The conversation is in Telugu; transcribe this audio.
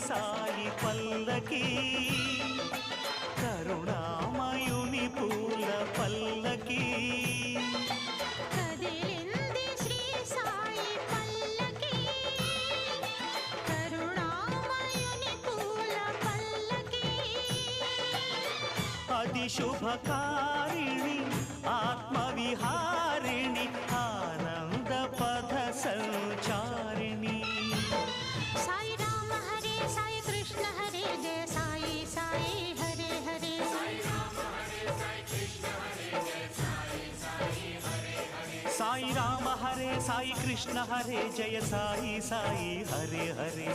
సాయి పల్లకి కరుణామయుని పూల పల్లకి కదిలింది శ్రీ సాయి పల్లకి కరుణామయుని పూల పల్లకి అది శుభకారిణి ఆత్మవిహారిణి ఆనంద పథ సంచారిణి సాయి రామ హరే సాయి కృష్ణ హరే జయ సాయి సాయి హరే హరే సాయి రామ హరే సాయి కృష్ణ హరే జయ సాయి సాయి హరే హరే సాయి రామ హరే సాయి కృష్ణ హరే జయ సాయి సాయి హరే హరే